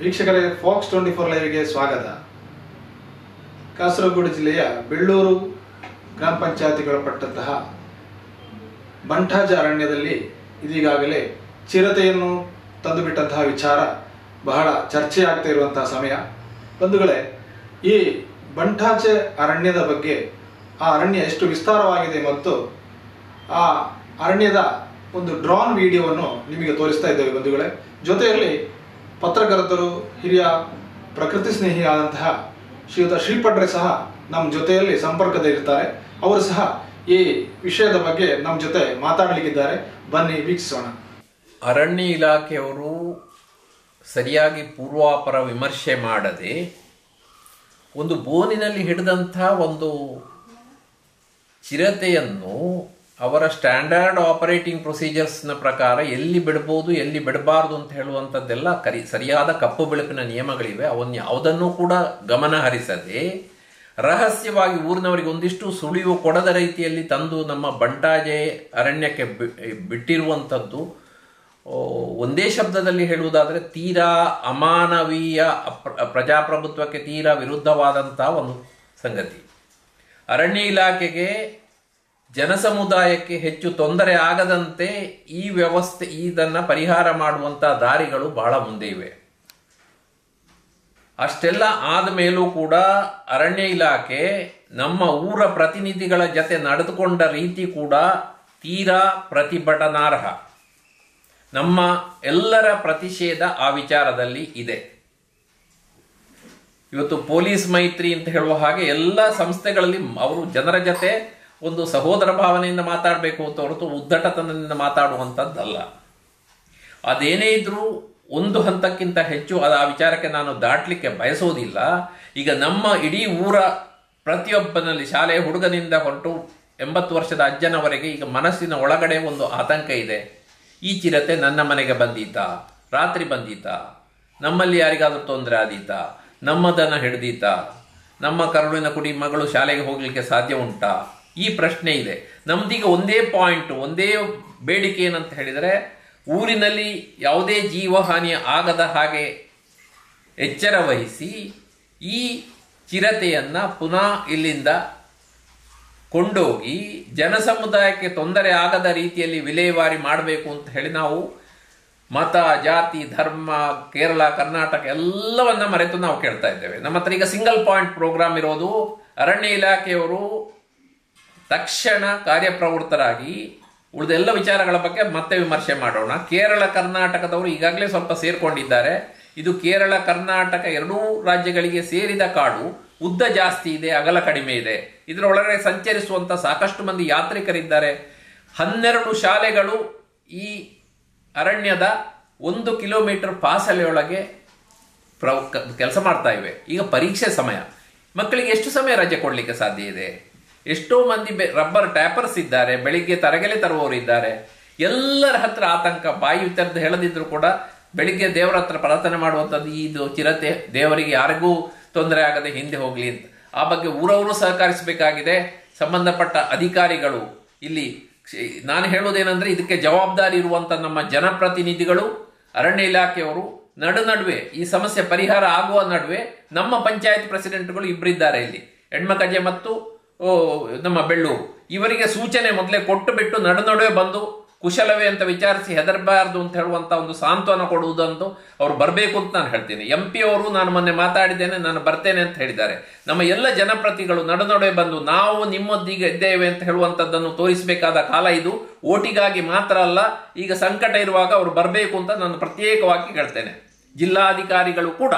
ವೀಕ್ಷಕರೇ, ಫಾಕ್ಸ್ 24 ಲೈವ್ಗೆ ಸ್ವಾಗತ. ಕಾಸರಗೋಡು ಜಿಲ್ಲೆಯ ಬೆಳ್ಳೂರು ಗ್ರಾಮ ಪಂಚಾಯತಿಗೊಳಪಟ್ಟಂತಹ ಬಂಠಾಜ ಅರಣ್ಯದಲ್ಲಿ ಇದೀಗಾಗಲೇ ಚಿರತೆಯನ್ನು ತಂದುಬಿಟ್ಟಂತಹ ವಿಚಾರ ಬಹಳ ಚರ್ಚೆಯಾಗ್ತಾ ಇರುವಂತಹ ಸಮಯ. ಬಂಧುಗಳೇ, ಈ ಬಂಠಾಜ ಅರಣ್ಯದ ಬಗ್ಗೆ, ಆ ಅರಣ್ಯ ಎಷ್ಟು ವಿಸ್ತಾರವಾಗಿದೆ ಮತ್ತು ಆ ಅರಣ್ಯದ ಒಂದು ಡ್ರೋನ್ ವಿಡಿಯೋವನ್ನು ನಿಮಗೆ ತೋರಿಸ್ತಾ ಇದ್ದೇವೆ ಬಂಧುಗಳೇ. ಜೊತೆಯಲ್ಲಿ ಪತ್ರಕರ್ತರು, ಹಿರಿಯ ಪ್ರಕೃತಿ ಸ್ನೇಹಿಯಾದಂತಹ ಶ್ರೀಯುತ ಶ್ರೀಪಡ್ರೆ ಸಹ ನಮ್ಮ ಜೊತೆಯಲ್ಲಿ ಸಂಪರ್ಕದಲ್ಲಿರ್ತಾರೆ. ಅವರು ಸಹ ಈ ವಿಷಯದ ಬಗ್ಗೆ ನಮ್ಮ ಜೊತೆ ಮಾತಾಡಲಿಕ್ಕಿದ್ದಾರೆ. ಬನ್ನಿ ವೀಕ್ಷಿಸೋಣ. ಅರಣ್ಯ ಇಲಾಖೆಯವರು ಸರಿಯಾಗಿ ಪೂರ್ವಾಪರ ವಿಮರ್ಶೆ ಮಾಡದೆ ಒಂದು ಬೋನಿನಲ್ಲಿ ಹಿಡಿದಂಥ ಒಂದು ಚಿರತೆಯನ್ನು ಅವರ ಸ್ಟ್ಯಾಂಡರ್ಡ್ ಆಪರೇಟಿಂಗ್ ಪ್ರೊಸೀಜರ್ಸ್ನ ಪ್ರಕಾರ ಎಲ್ಲಿ ಬಿಡಬಹುದು, ಎಲ್ಲಿ ಬಿಡಬಾರ್ದು ಅಂತ ಹೇಳುವಂಥದ್ದೆಲ್ಲ ಸರಿಯಾದ ಕಪ್ಪು ಬೆಳಕಿನ ನಿಯಮಗಳಿವೆ. ಅವನ್ನ ಯಾವುದನ್ನೂ ಕೂಡ ಗಮನ ಹರಿಸದೆ ರಹಸ್ಯವಾಗಿ ಊರಿನವರಿಗೆ ಒಂದಿಷ್ಟು ಸುಳಿವು ಕೊಡದ ರೀತಿಯಲ್ಲಿ ತಂದು ನಮ್ಮ ಬಂಠಾಜೆ ಅರಣ್ಯಕ್ಕೆ ಬಿಟ್ಟಿರುವಂಥದ್ದು ಒಂದೇ ಶಬ್ದದಲ್ಲಿ ಹೇಳುವುದಾದರೆ ತೀರಾ ಅಮಾನವೀಯ, ಪ್ರಜಾಪ್ರಭುತ್ವಕ್ಕೆ ತೀರಾ ವಿರುದ್ಧವಾದಂಥ ಒಂದು ಸಂಗತಿ. ಅರಣ್ಯ ಇಲಾಖೆಗೆ, ಜನಸಮುದಾಯಕ್ಕೆ ಹೆಚ್ಚು ತೊಂದರೆ ಆಗದಂತೆ ಈ ವ್ಯವಸ್ಥೆ, ಇದನ್ನು ಪರಿಹಾರ ಮಾಡುವಂಥ ದಾರಿಗಳು ಬಹಳ ಮುಂದೆ ಇವೆ. ಅಷ್ಟೆಲ್ಲ ಆದ ಮೇಲೂ ಕೂಡ ಅರಣ್ಯ ಇಲಾಖೆ ನಮ್ಮ ಊರ ಪ್ರತಿನಿಧಿಗಳ ಜೊತೆ ನಡೆದುಕೊಂಡ ರೀತಿ ಕೂಡ ತೀರಾ ಪ್ರತಿಭಟನಾರ್ಹ. ನಮ್ಮ ಎಲ್ಲರ ಪ್ರತಿಷೇಧ ಆ ವಿಚಾರದಲ್ಲಿ ಇದೆ. ಇವತ್ತು ಪೊಲೀಸ್ ಮೈತ್ರಿ ಅಂತ ಹೇಳುವ ಹಾಗೆ ಎಲ್ಲ ಸಂಸ್ಥೆಗಳಲ್ಲಿ ಅವರು ಜನರ ಜೊತೆ ಒಂದು ಸಹೋದರ ಭಾವನೆಯಿಂದ ಮಾತಾಡಬೇಕು ಅಂತ ಹೊರತು ಉದ್ದಟತನದಿಂದ ಮಾತಾಡುವಂಥದ್ದಲ್ಲ. ಅದೇನೇ ಇದ್ರೂ ಒಂದು ಹಂತಕ್ಕಿಂತ ಹೆಚ್ಚು ಆ ವಿಚಾರಕ್ಕೆ ನಾನು ದಾಟಲಿಕ್ಕೆ ಬಯಸೋದಿಲ್ಲ. ಈಗ ನಮ್ಮ ಇಡೀ ಊರ ಪ್ರತಿಯೊಬ್ಬನಲ್ಲಿ, ಶಾಲೆಯ ಹುಡುಗನಿಂದ ಹೊರಟು 80 ವರ್ಷದ ಅಜ್ಜನವರೆಗೆ ಈಗ ಮನಸ್ಸಿನ ಒಳಗಡೆ ಒಂದು ಆತಂಕ ಇದೆ. ಈ ಚಿರತೆ ನನ್ನ ಮನೆಗೆ ಬಂದೀತಾ, ರಾತ್ರಿ ಬಂದೀತಾ, ನಮ್ಮಲ್ಲಿ ಯಾರಿಗಾದ್ರೂ ತೊಂದರೆ ಆದೀತಾ, ನಮ್ಮ ದನ ಹಿಡ್ದೀತಾ, ನಮ್ಮ ಕರುಳಿನ ಕುಡಿ ಮಗಳು ಶಾಲೆಗೆ ಹೋಗ್ಲಿಕ್ಕೆ ಸಾಧ್ಯ ಉಂಟಾ, ಈ ಪ್ರಶ್ನೆ ಇದೆ. ನಮ್ದೀಗ ಒಂದೇ ಪಾಯಿಂಟ್, ಒಂದೇ ಬೇಡಿಕೆ ಏನಂತ ಹೇಳಿದರೆ, ಊರಿನಲ್ಲಿ ಯಾವುದೇ ಜೀವಹಾನಿ ಆಗದ ಹಾಗೆ ಎಚ್ಚರ ವಹಿಸಿ ಈ ಚಿರತೆಯನ್ನ ಪುನಃ ಇಲ್ಲಿಂದ ಕೊಂಡೋಗಿ ಜನಸಮುದಾಯಕ್ಕೆ ತೊಂದರೆ ಆಗದ ರೀತಿಯಲ್ಲಿ ವಿಲೇವಾರಿ ಮಾಡಬೇಕು ಅಂತ ಹೇಳಿ ನಾವು ಮತ, ಜಾತಿ, ಧರ್ಮ, ಕೇರಳ, ಕರ್ನಾಟಕ ಎಲ್ಲವನ್ನ ಮರೆತು ನಾವು ಕೇಳ್ತಾ ಇದ್ದೇವೆ. ನಮ್ಮ ಹತ್ರ ಈಗ ಸಿಂಗಲ್ ಪಾಯಿಂಟ್ ಪ್ರೋಗ್ರಾಮ್ ಇರೋದು. ಅರಣ್ಯ ಇಲಾಖೆಯವರು ತಕ್ಷಣ ಕಾರ್ಯಪ್ರವೃತ್ತರಾಗಿ ಉಳಿದೆಲ್ಲ ವಿಚಾರಗಳ ಬಗ್ಗೆ ಮತ್ತೆ ವಿಮರ್ಶೆ ಮಾಡೋಣ. ಕೇರಳ, ಕರ್ನಾಟಕದವರು ಈಗಾಗಲೇ ಸ್ವಲ್ಪ ಸೇರ್ಕೊಂಡಿದ್ದಾರೆ. ಇದು ಕೇರಳ, ಕರ್ನಾಟಕ ಎರಡೂ ರಾಜ್ಯಗಳಿಗೆ ಸೇರಿದ ಕಾಡು. ಉದ್ದ ಜಾಸ್ತಿ ಇದೆ, ಅಗಲ ಕಡಿಮೆ ಇದೆ. ಇದರೊಳಗಡೆ ಸಂಚರಿಸುವಂತ ಸಾಕಷ್ಟು ಮಂದಿ ಯಾತ್ರಿಕರಿದ್ದಾರೆ. 12 ಶಾಲೆಗಳು ಈ ಅರಣ್ಯದ 1 ಕಿಲೋಮೀಟರ್ ಫಾಸಲೆಯೊಳಗೆ ಕೆಲಸ ಮಾಡ್ತಾ ಇವೆ. ಈಗ ಪರೀಕ್ಷೆ ಸಮಯ, ಮಕ್ಕಳಿಗೆ ಎಷ್ಟು ಸಮಯ ರಜೆ ಕೊಡಲಿಕ್ಕೆ ಸಾಧ್ಯ ಇದೆ? ಎಷ್ಟೋ ಮಂದಿ ರಬ್ಬರ್ ಟ್ಯಾಪರ್ಸ್ ಇದ್ದಾರೆ, ಬೆಳಿಗ್ಗೆ ತರಗೆಲೆ ತರುವವರು ಇದ್ದಾರೆ. ಎಲ್ಲರ ಹತ್ರ ಆತಂಕ. ಬಾಯಿ ತೆರೆದು ಹೇಳದಿದ್ರು ಕೂಡ ಬೆಳಿಗ್ಗೆ ದೇವರ ಹತ್ರ ಪ್ರಾರ್ಥನೆ ಮಾಡುವಂಥದ್ದು, ಇದು ಚಿರತೆ ದೇವರಿಗೆ ಯಾರಿಗೂ ತೊಂದರೆ ಆಗದೆ ಹಿಂದೆ ಹೋಗ್ಲಿ ಅಂತ. ಆ ಬಗ್ಗೆ ಊರವರು ಸಹಕರಿಸಬೇಕಾಗಿದೆ. ಸಂಬಂಧಪಟ್ಟ ಅಧಿಕಾರಿಗಳು, ಇಲ್ಲಿ ನಾನು ಹೇಳೋದೇನೆಂದ್ರೆ, ಇದಕ್ಕೆ ಜವಾಬ್ದಾರಿ ಇರುವಂತ ನಮ್ಮ ಜನಪ್ರತಿನಿಧಿಗಳು, ಅರಣ್ಯ ಇಲಾಖೆಯವರು ನಡುವೆ ಈ ಸಮಸ್ಯೆ ಪರಿಹಾರ ಆಗುವ ನಡುವೆ ನಮ್ಮ ಪಂಚಾಯತ್ ಪ್ರೆಸಿಡೆಂಟ್ಗಳು ಇಬ್ಬರಿದ್ದಾರೆ ಇಲ್ಲಿ, ಹೆಣ್ಮಕಜೆ ಮತ್ತು ನಮ್ಮ ಬೆಳ್ಳೂರು. ಇವರಿಗೆ ಸೂಚನೆ ಮೊದಲೇ ಕೊಟ್ಟು ಬಿಟ್ಟು ನಡುವೆ ಬಂದು ಕುಶಲವೇ ಅಂತ ವಿಚಾರಿಸಿ ಹೆದರಬಾರದು ಅಂತ ಹೇಳುವಂತ ಒಂದು ಸಾಂತ್ವನ ಕೊಡುವುದಂತೂ ಅವ್ರು ಬರಬೇಕು ಅಂತ ನಾನು ಹೇಳ್ತೀನಿ. MP ಅವರು ನಾನು ಮೊನ್ನೆ ಮಾತಾಡಿದ್ದೇನೆ, ನಾನು ಬರ್ತೇನೆ ಅಂತ ಹೇಳಿದ್ದಾರೆ. ನಮ್ಮ ಎಲ್ಲ ಜನಪ್ರತಿಗಳು ನಡುವೆ ಬಂದು ನಾವು ನಿಮ್ಮೊಂದಿಗೆ ಇದ್ದೇವೆ ಅಂತ ಹೇಳುವಂಥದ್ದನ್ನು ತೋರಿಸಬೇಕಾದ ಕಾಲ ಇದು. ಓಟಿಗಾಗಿ ಮಾತ್ರ ಅಲ್ಲ, ಈಗ ಸಂಕಟ ಇರುವಾಗ ಅವರು ಬರಬೇಕು ಅಂತ ನಾನು ಪ್ರತ್ಯೇಕವಾಗಿ ಹೇಳ್ತೇನೆ. ಜಿಲ್ಲಾಧಿಕಾರಿಗಳು ಕೂಡ